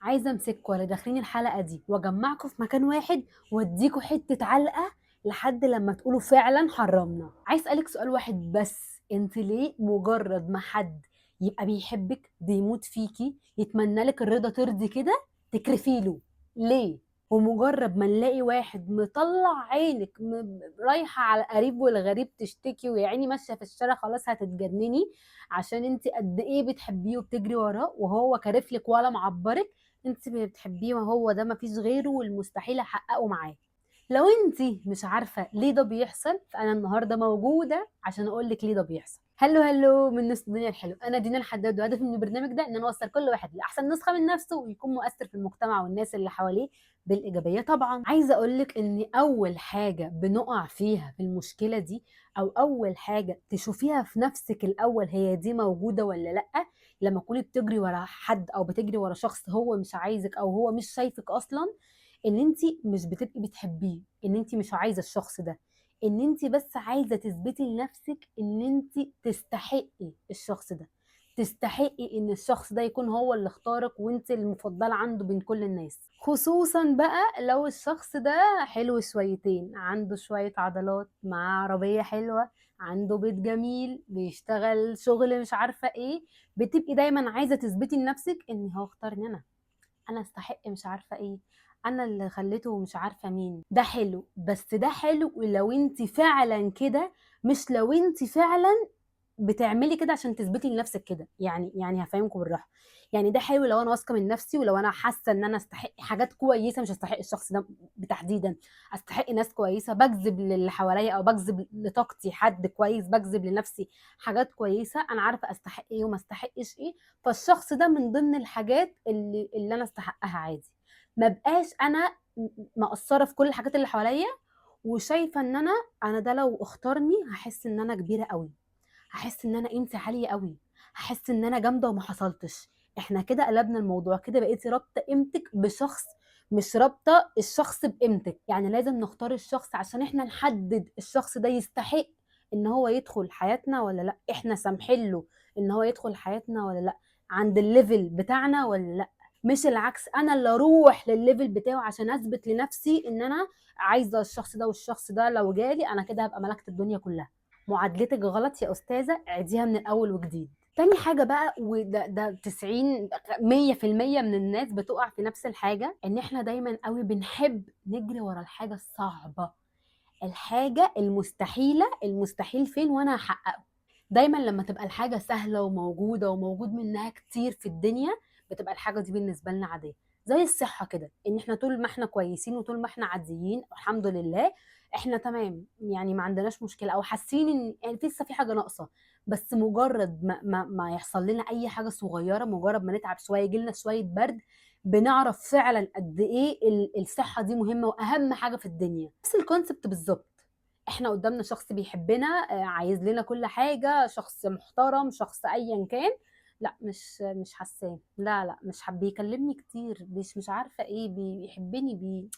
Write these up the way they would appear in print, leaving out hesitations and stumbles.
عايزه امسككوا ولا داخلين الحلقه دي واجمعكم في مكان واحد واديكوا حته علقه لحد لما تقولوا فعلا حرمنا. عايز اسالك سؤال واحد بس، انت ليه مجرد ما حد يبقى بيحبك بيموت فيكي يتمنى لك الرضا ترضي كده تكرفيله؟ ليه؟ ومجرد ما نلاقي واحد مطلع عينك رايحه على القريب والغريب تشتكي ويا عيني ماشيه في الشارع خلاص هتتجنني عشان انت قد ايه بتحبيه وبتجري وراه وهو كارفلك ولا معبرك، انت بتحبيه وهو ده مفيش غيره والمستحيل احققه معاه. لو انت مش عارفه ليه ده بيحصل فانا النهارده موجوده عشان اقول لك ليه ده بيحصل. هلو من نص الدنيا الحلو، انا دينا الحداد وهدفي من البرنامج ده ان انا اوصل كل واحد لاحسن نسخه من نفسه ويكون مؤثر في المجتمع والناس اللي حواليه بالايجابيه. طبعا عايزه اقول لك ان اول حاجه بنقع فيها في المشكله دي او اول حاجه تشوفيها في نفسك الاول هي دي موجوده ولا لا، لما تكوني بتجري ورا حد او بتجري ورا شخص هو مش عايزك او هو مش شايفك اصلا، ان انت مش بتبقي بتحبيه، ان انت مش عايزه الشخص ده، ان انت بس عايزه تثبتي لنفسك ان انت تستحقي الشخص ده، تستحقي ان الشخص ده يكون هو اللي اختارك وانت المفضله عنده بين كل الناس. خصوصا بقى لو الشخص ده حلو شويتين، عنده شويه عضلات، معاه عربيه حلوه، عنده بيت جميل، بيشتغل شغل مش عارفه ايه، بتبقي دايما عايزه تثبتي لنفسك ان هو اختارني انا استحق مش عارفه ايه، انا اللي خليته مش عارفه مين. ده حلو، بس ده حلو لو انت فعلا كده، مش لو انت فعلا بتعملي كده عشان تثبتي لنفسك كده. يعني هفهمكم بالراحه. يعني ده حلو لو انا واثقه من نفسي ولو انا حاسه ان انا استحق حاجات كويسه، مش استحق الشخص ده تحديدا، استحق ناس كويسه، بجذب للي حواليا او بجذب لطاقتي حد كويس، بجذب لنفسي حاجات كويسه، انا عارفه استحق ايه وما استحقش ايه، فالشخص ده من ضمن الحاجات اللي انا استحقها عادي. ما بقاش انا مقصره في كل الحاجات اللي حواليا وشايفه ان انا ده لو اختارني هحس ان انا كبيره قوي، هحس ان انا قيمتي عاليه قوي، هحس ان انا جامده وما حصلتش. احنا كده قلبنا الموضوع، كده بقيتي رابطه قيمتك بشخص، مش رابطه الشخص بقيمتك. يعني لازم نختار الشخص عشان احنا نحدد الشخص ده يستحق ان هو يدخل حياتنا ولا لا، احنا سامحين له ان هو يدخل حياتنا ولا لا، عند الليفل بتاعنا ولا لا. مش العكس، انا اللي اروح للليفل بتاعه عشان اثبت لنفسي ان انا عايزه الشخص ده، والشخص ده لو جالي انا كده هبقى ملكت الدنيا كلها. معادلتك غلط يا استاذه، عيديها من الاول وجديد. تاني حاجه بقى، وده 90 100% من الناس بتقع في نفس الحاجه، ان احنا دايما قوي بنحب نجري ورا الحاجه الصعبه، الحاجه المستحيله، المستحيل فين وانا هحققه. دايما لما تبقى الحاجه سهله وموجوده وموجود منها كتير في الدنيا بتبقى الحاجه دي بالنسبه لنا عاديه. زي الصحه كده، ان احنا طول ما احنا كويسين وطول ما احنا عاديين الحمد لله احنا تمام، يعني ما عندناش مشكله او حاسين ان يعني لسه في حاجه ناقصه، بس مجرد ما يحصل لنا اي حاجه صغيره، مجرد ما نتعب شويه يجي لنا شويه برد، بنعرف فعلا قد ايه الصحه دي مهمه واهم حاجه في الدنيا. نفس الكونسبت بالظبط، احنا قدامنا شخص بيحبنا، عايز لنا كل حاجه، شخص محترم، شخص ايا كان، لا مش حسان، لا مش حابب يكلمني كتير، مش عارفه ايه، بيحبني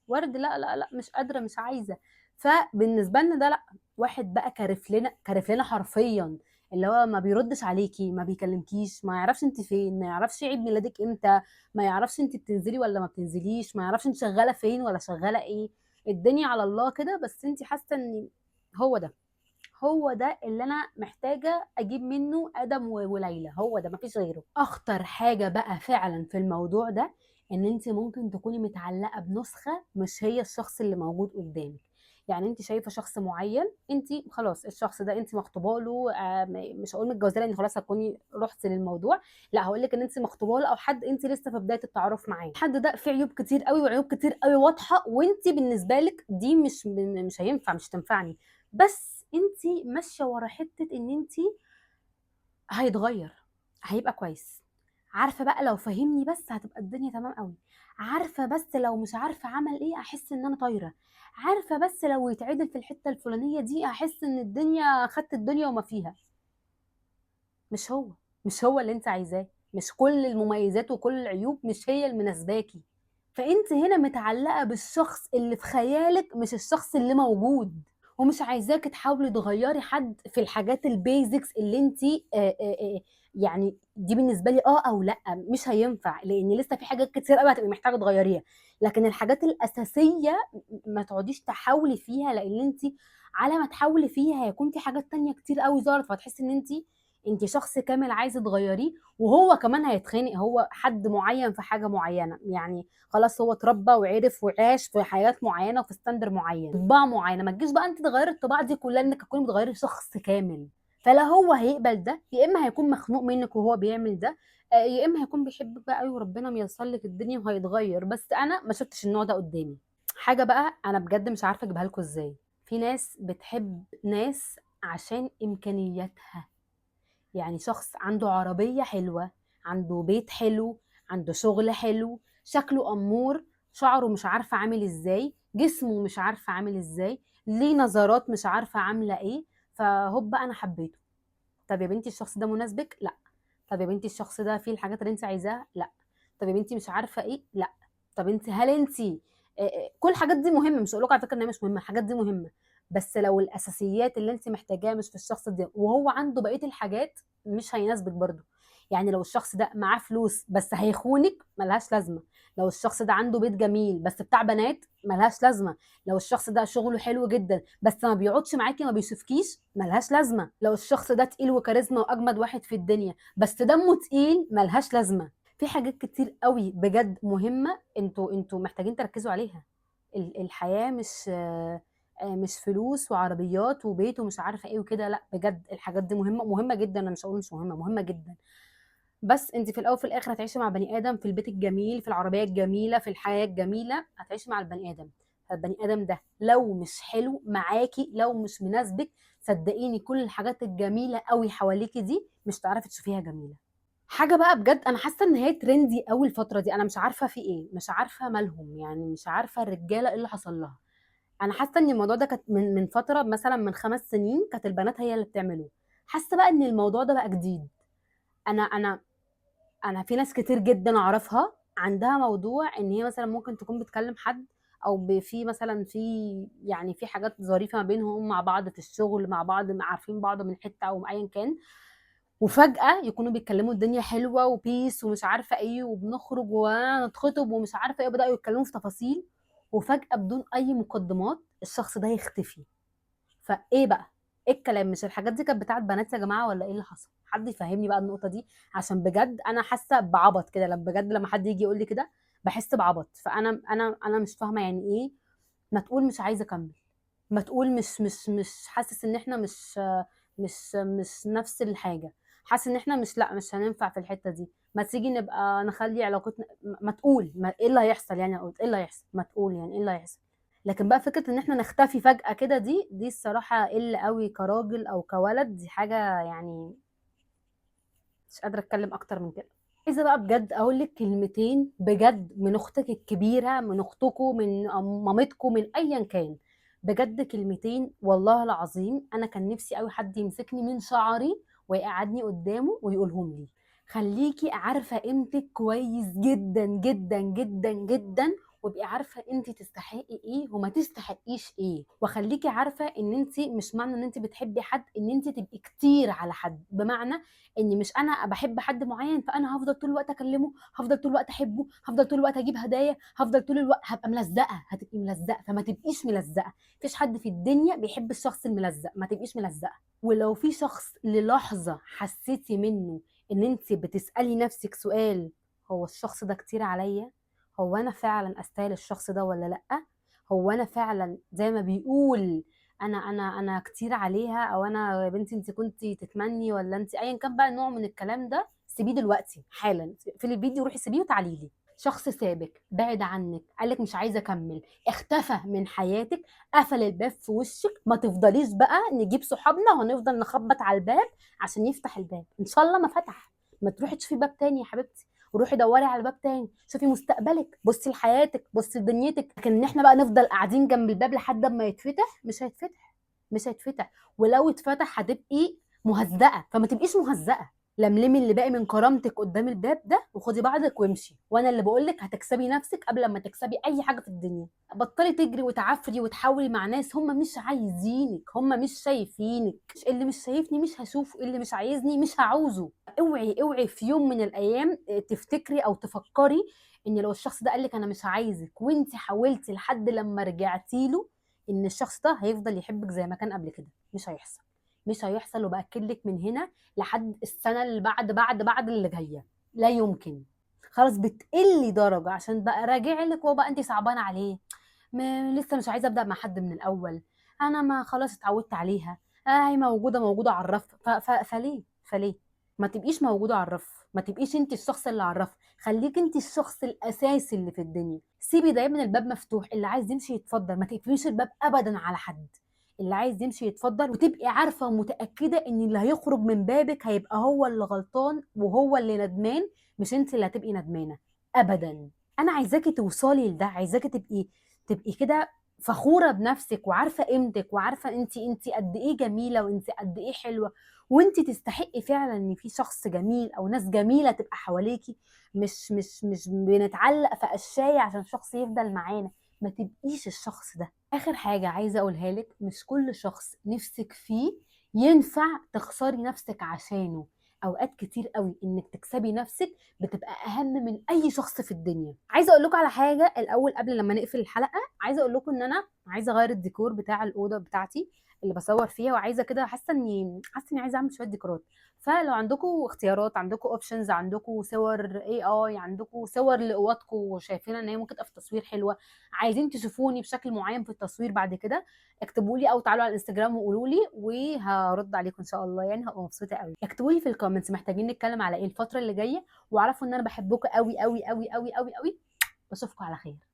ورد، لا مش قادره مش عايزه. فبالنسبه لنا ده لا، واحد بقى كارف لنا حرفيا، اللي هو ما بيردش عليكي، ما بيكلمكيش، ما يعرفش انت فين، ما يعرفش عيد ميلادك امتى، ما يعرفش انت بتنزلي ولا ما بتنزليش، ما يعرفش انت شغاله فين ولا شغاله ايه، الدنيا على الله كده، بس انت حاسه ان هو ده، هو ده اللي انا محتاجه اجيب منه ادم وليلى، هو ده مفيش غيره. اخطر حاجه بقى فعلا في الموضوع ده ان انت ممكن تكوني متعلقه بنسخه مش هي الشخص اللي موجود قدامك. يعني انت شايفه شخص معين، انت خلاص الشخص ده انت مخطوبه له، مش هقول متجوزه لان خلاص هتكوني رحت للموضوع، لا هقول لك ان انت مخطوبه له او حد انت لسه في بدايه التعارف معاه. الحد ده فيه عيوب كتير قوي وعيوب كتير قوي واضحه، وانت بالنسبه لك دي مش هينفع، مش تنفعني، بس انت ماشيه ورا حته ان انت هيتغير، هيبقى كويس، عارفه بقى لو فهمني بس هتبقى الدنيا تمام قوي، عارفه بس لو مش عارفه عمل ايه احس ان انا طايره، عارفه بس لو يتعدل في الحته الفلانيه دي احس ان الدنيا خدت الدنيا وما فيها. مش هو، مش هو اللي انت عايزاه، مش كل المميزات وكل العيوب مش هي اللي مناسباكي. فانت هنا متعلقه بالشخص اللي في خيالك مش الشخص اللي موجود، ومش عايزاك تحاولي تغيري حد في الحاجات البيزكس اللي انت يعني دي بالنسبه لي او لا، مش هينفع، لان لسه في حاجات كتير قوي هتبقي محتاجه تغيريها. لكن الحاجات الاساسيه ما تقعديش تحاولي فيها، لان انت على ما تحاولي فيها هيكون في حاجات تانية كتير قوي ظهرت، فتحسي ان انت شخص كامل عايزه تغيريه، وهو كمان هيتخانق، هو حد معين في حاجه معينه، يعني خلاص هو اتربى وعرف وعاش في حياه معينه وفي ستاندر معين، طباع معينه، ما تجيش بقى انت تغيري الطباع دي كلها انك تكوني بتغيري شخص كامل. فلا هو هيقبل ده، يا اما هيكون مخنوق منك وهو بيعمل ده، يا اما هيكون بيحبك بقى قوي وربنا ميسر لك الدنيا وهيتغير. بس انا ما شفتش النوع ده قدامي. حاجه بقى انا بجد مش عارفه اجيبها لكم ازاي، في ناس بتحب ناس عشان امكانياتها، يعني شخص عنده عربيه حلوه، عنده بيت حلو، عنده شغل حلو، شكله امور، شعره مش عارفه عامل ازاي، جسمه مش عارفه عامل ازاي، ليه نظرات مش عارفه عامله ايه، فهوب انا حبيته. طب يا بنتي الشخص ده مناسبك؟ لا. طب يا بنتي الشخص ده فيه الحاجات اللي انت عايزاها؟ لا. طب يا بنتي مش عارفه ايه؟ لا. طب انت هل انت كل الحاجات دي مهمه، مش هقول لكم على فكره ان هي مش مهمه، الحاجات دي مهمه، بس لو الاساسيات اللي انت محتاجاها مش في الشخص ده وهو عنده بقيه الحاجات، مش هيناسبك برضه. يعني لو الشخص ده معاه فلوس بس هيخونك، ملهاش لازمه. لو الشخص ده عنده بيت جميل بس بتاع بنات، ملهاش لازمه. لو الشخص ده شغله حلو جدا بس ما بيقعدش معاكي، ما بيشوفكيش، ملهاش لازمه. لو الشخص ده تقيل وكاريزما واجمد واحد في الدنيا بس دمه تقيل، ملهاش لازمه. في حاجات كتير قوي بجد مهمه، انتوا محتاجين تركزوا عليها. الحياه مش فلوس وعربيات وبيت ومش عارفه ايه وكده، لا بجد الحاجات دي مهمه، مهمه جدا، انا مش هقول مش مهمه، مهمه جدا. بس انت في الاول وفي الاخر هتعيشي مع بني ادم في البيت الجميل، في العربيه الجميله، في الحياه الجميله، هتعيشي مع البني ادم. فالبني ادم ده لو مش حلو معاكي، لو مش مناسبك، صدقيني كل الحاجات الجميله قوي حواليكي دي مش هتعرفي تشوفيها جميله. حاجه بقى بجد انا حاسه ان هي ترندي قوي الفتره دي، انا مش عارفه في ايه، مش عارفه مالهم، يعني مش عارفه الرجاله ايه اللي حصل لها. انا حاسه ان الموضوع ده كانت من فتره، مثلا من 5 سنين كانت البنات هي اللي بتعمله. حاسه بقى ان الموضوع ده بقى جديد. انا في ناس كتير جدا اعرفها عندها موضوع ان هي مثلا ممكن تكون بتكلم حد، او في مثلا يعني في حاجات ظريفه ما بينهم مع بعض في الشغل، مع بعض عارفين بعض من حته او ايا كان، وفجاه يكونوا بيتكلموا الدنيا حلوه وبيس ومش عارفه ايه وبنخرج ونتخطب ومش عارفه ايه، بداوا يتكلموا في تفاصيل، وفجاه بدون اي مقدمات الشخص ده يختفي. فايه بقى؟ ايه الكلام؟ مش الحاجات دي كانت بتاعت بنات يا جماعه ولا ايه اللي حصل؟ حد يفهمني بقى النقطه دي، عشان بجد انا حاسه بعبط كده، لما بجد لما حد يجي يقول لي كده بحس بعبط. فانا مش فاهمه يعني ايه ما تقول مش عايزه اكمل، ما تقول مش حاسس ان احنا مش نفس الحاجه، حاسس ان احنا مش، لا مش هننفع في الحته دي، ما تيجي نبقى نخلي علاقتنا، ما تقول ايه اللي هيحصل، يعني قلت ايه اللي هيحصل، ما تقول يعني ايه اللي هيحصل. لكن بقى فكره ان احنا نختفي فجاه كده، دي الصراحه قله قوي كراجل او كولد، دي حاجه يعني مش قادره اتكلم اكتر من كده. عايزه بقى بجد اقول لك كلمتين بجد من اختك الكبيره، من اختكم، من مامتكم، من ايا كان، بجد كلمتين والله العظيم انا كان نفسي قوي حد يمسكني من شعري ويقعدني قدامه ويقولهم لي. خليكي عارفه قيمتك كويس جدا جدا جدا جدا، وابقي عارفه انت تستحقي ايه وما تستحقيش ايه، وخليكي عارفه ان انت مش معنى ان انت بتحبي حد ان انت تبقي كتير على حد، بمعنى اني مش انا بحب حد معين فانا هفضل طول الوقت اكلمه، هفضل طول الوقت احبه، هفضل طول الوقت اجيب هدايا، هفضل طول الوقت هبقى ملزقه، هتبقي ملزقه، فما تبقيش ملزقه. مفيش حد في الدنيا بيحب الشخص الملزق، ما تبقيش ملزقه. ولو في شخص للحظه حسيتي منه ان انت بتسالي نفسك سؤال، هو الشخص ده كتير عليا؟ هو انا فعلا استاهل الشخص ده ولا لا؟ هو انا فعلا زي ما بيقول انا كتير عليها، او انا يا بنتي انت كنتي تتمني، ولا انت ايا كان بقى النوع من الكلام ده، سيبيه دلوقتي حالا في الفيديو، روحي سيبيه وتعالي لي. شخص سابك، بعد عنك، قالك مش عايزه اكمل، اختفى من حياتك، قفل الباب في وشك، ما تفضليش بقى نجيب صحابنا وهنفضل نخبط على الباب عشان يفتح الباب، ان شاء الله ما فتح، ما تروحي تشوفي باب تاني يا حبيبتي، وروحي دوري على باب تاني، شوفي مستقبلك، بصي لحياتك، بصي لدنيتك. لكن ان احنا بقى نفضل قاعدين جنب الباب لحد ما يتفتح، مش هيتفتح، مش هيتفتح. ولو اتفتح هتبقي مهزقه، فما تبقيش مهزقه. لملمي اللي باقي من كرامتك قدام الباب ده وخدي بعضك وامشي، وانا اللي بقول لك هتكسبي نفسك قبل ما تكسبي اي حاجه في الدنيا. بطلي تجري وتعافري وتحاولي مع ناس هم مش عايزينك، هم مش شايفينك. اللي مش شايفني مش هشوفه، اللي مش عايزني مش هعوزه. اوعي اوعي في يوم من الايام تفتكري او تفكري ان لو الشخص ده قالك انا مش عايزك وانت حاولتي لحد لما رجعتي له، ان الشخص ده هيفضل يحبك زي ما كان قبل كده. مش هيحصل. مش هيحصل، وباكد لك من هنا لحد السنه اللي بعد اللي جايه. لا يمكن. خلاص بتقلي درجه عشان بقى راجع لك وبقى انت صعبانه عليه. لسه مش عايزه ابدا مع حد من الاول. انا ما خلاص اتعودت عليها. هي موجوده على الرف. فليه ما تبقيش موجوده على الرف؟ ما تبقيش انت الشخص اللي على الرف، خليك انت الشخص الاساسي اللي في الدنيا. سيبي دايما الباب مفتوح، اللي عايز يمشي يتفضل، ما تقفليش الباب ابدا على حد. اللي عايز يمشي يتفضل، وتبقي عارفه ومتاكده ان اللي هيخرج من بابك هيبقى هو اللي غلطان وهو اللي ندمان، مش انت اللي هتبقي ندمانه ابدا. انا عايزاكي توصلي لده، عايزاكي تبقي كده فخوره بنفسك وعارفه قيمتك وعارفه انت قد ايه جميله وانت قد ايه حلوه، وانت تستحقي فعلا ان في شخص جميل او ناس جميله تبقى حواليكي. مش بنتعلق في قشايه عشان شخص يفضل معانا. ما تبقيش الشخص ده. اخر حاجه عايزه اقولها لك، مش كل شخص نفسك فيه ينفع تخسري نفسك عشانه. اوقات كتير قوي انك تكسبي نفسك بتبقى اهم من اي شخص في الدنيا. عايزه اقول لكم على حاجه الاول قبل لما نقفل الحلقه. عايزه اقول لكم ان انا عايزه اغير الديكور بتاع الاوضه بتاعتي اللي بصور فيها، وعايزه كده، حاسه اني عايزه اعمل شويه ديكورات. فلو عندكم اختيارات، عندكم اوبشنز، عندكم صور اي، عندكم صور لاوضتكم وشايفين ان هي ممكن تبقى في تصوير حلوه، عايزين تشوفوني بشكل معين في التصوير بعد كده، اكتبوا لي او تعالوا على الانستجرام وقولوا لي وهرد عليكم ان شاء الله. يعني هبقى مبسوطه قوي. اكتبوا لي في الكومنتس محتاجين نتكلم على ايه الفتره اللي جايه، واعرفوا ان انا بحبكم قوي قوي قوي قوي قوي قوي. بشوفكم على خير.